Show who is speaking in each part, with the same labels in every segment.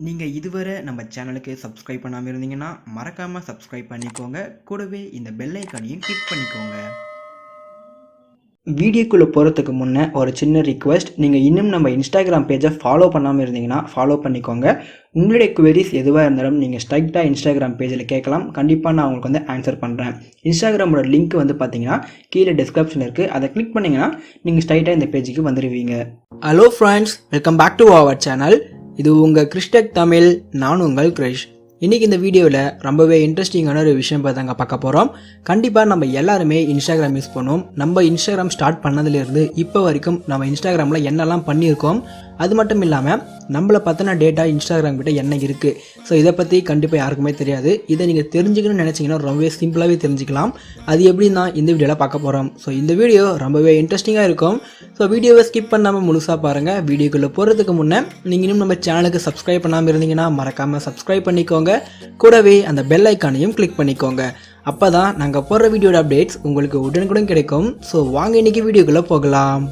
Speaker 1: நீங்கள் இதுவரை நம்ம சேனலுக்கு சப்ஸ்கிரைப் பண்ணாமல் இருந்தீங்கன்னா மறக்காமல் சப்ஸ்கிரைப் பண்ணிக்கோங்க. கூடவே இந்த பெல் ஐக்கானையும் கிளிக் பண்ணிக்கோங்க. வீடியோக்குள்ளே போகிறதுக்கு முன்னே ஒரு சின்ன ரிக்வெஸ்ட், நீங்கள் இன்னும் நம்ம இன்ஸ்டாகிராம் பேஜை ஃபாலோ பண்ணாமல் இருந்தீங்கன்னா ஃபாலோ பண்ணிக்கோங்க. உங்களுடைய குவரிஸ் எதுவாக இருந்தாலும் நீங்கள் ஸ்ட்ரைட்டாக இன்ஸ்டாகிராம் பேஜில் கேட்கலாம். கண்டிப்பாக நான் உங்களுக்கு ஆன்சர் பண்ணுறேன். இன்ஸ்டாகிராமோட லிங்க் பார்த்தீங்கன்னா கீழே டிஸ்கிரிப்ஷன் இருக்குது. அதை கிளிக் பண்ணிங்கன்னா நீங்கள் ஸ்ட்ரைட்டாக இந்த பேஜுக்கு வந்துடுவீங்க. Hello friends, welcome back to our channel. இது உங்கள் HasTag தமிழ். நான் உங்கள் கிரிஷ். இன்றைக்கி இந்த வீடியோவில் ரொம்பவே இன்ட்ரெஸ்டிங்கான ஒரு விஷயம் பார்க்க போகிறோம். கண்டிப்பாக நம்ம எல்லாருமே இன்ஸ்டாகிராம் யூஸ் பண்ணுவோம். நம்ம இன்ஸ்டாகிராம் ஸ்டார்ட் பண்ணதுலேருந்து இப்போ வரைக்கும் நம்ம இன்ஸ்டாகிராமில் என்னெல்லாம் பண்ணியிருக்கோம், அது மட்டும் இல்லாமல் நம்மளை பற்றின டேட்டா இன்ஸ்டாகிராம் கிட்ட என்ன இருக்குது. ஸோ இதை பற்றி கண்டிப்பாக யாருக்குமே தெரியாது. இதை நீங்கள் தெரிஞ்சுக்கணும்னு நினச்சிங்கன்னா ரொம்பவே சிம்பிளாகவே தெரிஞ்சுக்கலாம். அது எப்படின்னா இந்த வீடியோவில் பார்க்க போகிறோம். ஸோ இந்த வீடியோ ரொம்பவே இன்ட்ரெஸ்டிங்காக இருக்கும். ஸோ வீடியோவை ஸ்கிப் பண்ணாமல் முழுசாக பாருங்கள். வீடியோக்குள்ளே போகிறதுக்கு முன்னே நீங்கள் இன்னும் நம்ம சேனலுக்கு சப்ஸ்கிரைப் பண்ணாமல் இருந்தீங்கன்னா மறக்காமல் சப்ஸ்கிரைப் பண்ணிக்கோங்க. கூடவே அந்த பெல் ஐக்கானையும் கிளிக் பண்ணிக்கோங்க. அப்போ தான் நாங்கள் போடுற வீடியோட அப்டேட்ஸ் உங்களுக்கு உடனுக்குடன் கிடைக்கும். ஸோ வாங்க இன்றைக்கி வீடியோக்குள்ளே போகலாம்.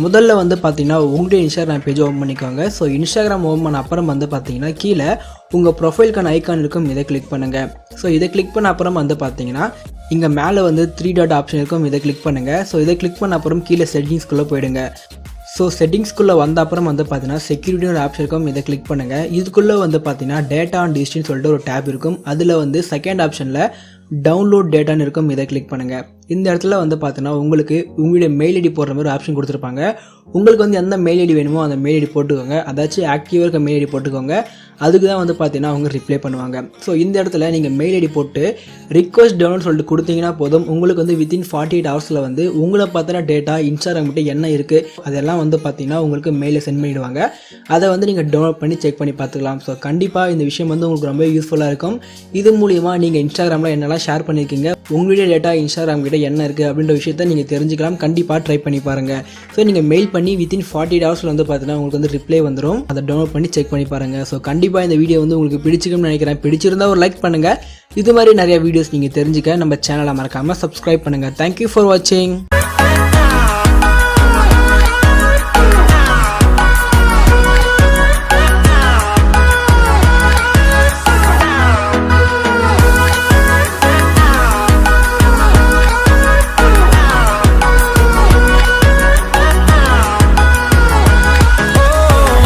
Speaker 1: முதல்ல பார்த்தீங்கன்னா உங்களுடைய இன்ஸ்டாகிராம் பேஜ் ஓப்பன் பண்ணிக்கோங்க. ஸோ இன்ஸ்டாகிராம் ஓப்பன் பண்ண அப்புறம் பார்த்தீங்கன்னா கீழே உங்கள் ப்ரொஃபைலுக்கான ஐக்கான் இருக்கும். இதை கிளிக் பண்ணுங்கள். ஸோ இதை கிளிக் பண்ண அப்புறம் பார்த்தீங்கன்னா இங்கே மேலே 3 டாட் ஆப்ஷன் இருக்கும். இதை கிளிக் பண்ணுங்கள். ஸோ இதை கிளிக் பண்ண அப்புறம் கீழே செட்டிங்ஸ்குள்ளே போயிடுங்க. ஸோ செட்டிங்ஸ்குள்ளே வந்த அப்புறம் பார்த்தீங்கன்னா செக்யூரிட்டியோட ஆப்ஷன் இருக்கும். இதை கிளிக் பண்ணுங்கள். இதுக்குள்ளே பார்த்தீங்கன்னா டேட்டா அண்ட் ஹிஸ்ட்ரின்னு சொல்லிட்டு ஒரு டேப் இருக்கும். அதில் செகண்ட் ஆப்ஷனில் டவுன்லோட் டேட்டான்னு இருக்கும். இதை கிளிக் பண்ணுங்கள். இந்த இடத்துல பார்த்தீங்கன்னா உங்களுக்கு உங்களுடைய மெயில் ஐடி போடுற மாதிரி ஆப்ஷன் கொடுத்துருப்பாங்க. உங்களுக்கு எந்த மெயில் ஐடி வேணுமோ அந்த மெயில் ஐடி போட்டுக்கோங்க. அதாச்சும் ஆக்டிவாக இருக்க மெயில் ஐடி போட்டுக்கோங்க. அதுக்கு தான் பார்த்தீங்கன்னா அவங்க ரிப்ளை பண்ணுவாங்க. ஸோ இந்த இடத்துல நீங்கள் மெயில் ஐடி போட்டு ரிக்வஸ்ட் டவுன்லோட் சொல்லிட்டு கொடுத்தீங்கன்னா போதும். உங்களுக்கு வித்தின் 48 ஹவர்ஸில் உங்களை பார்த்தின டேட்டா இன்ஸ்டாகிராம் கிட்ட என்ன இருக்குது அதெல்லாம் பார்த்தீங்கன்னா உங்களுக்கு மெயிலில் சென்ட் பண்ணிவிடுவாங்க. அதை நீங்கள் டவுன்லோட் பண்ணி செக் பண்ணி பார்த்துக்கலாம். ஸோ கண்டிப்பாக இந்த விஷயம் உங்களுக்கு ரொம்ப யூஸ்ஃபுல்லாக இருக்கும். இது மூலிமா நீங்கள் இன்ஸ்டாகிராமில் என்னெல்லாம் ஷேர் பண்ணியிருக்கீங்க, உங்களுடைய டேட்டா இன்ஸ்டாகிராம் கிட்ட என்ன இருக்குது அப்படின்ற விஷயத்தை நீங்கள் தெரிஞ்சுக்கலாம். கண்டிப்பாக ட்ரை பண்ணி பாருங்கள். ஸோ நீங்கள் மெயில் பண்ணி வித்தின் 48 ஹவர்ஸில் பார்த்தீங்கன்னா உங்களுக்கு ரிப்ளை வந்துடும். அதை டவுன்லோட் பண்ணி செக் பண்ணி பாருங்கள். ஸோ கண்டிப்பாக இந்த வீடியோ உங்களுக்கு பிடிச்சிக்கும்னு நினைக்கிறேன். பிடிச்சிருந்தா ஒரு லைக் பண்ணுங்கள். இது மாதிரி நிறைய வீடியோஸ் நீங்கள் தெரிஞ்சுக்க நம்ம சேனலை மறக்காமல் சப்ஸ்கிரைப் பண்ணுங்கள். தேங்க்யூ ஃபார் வாட்சிங்.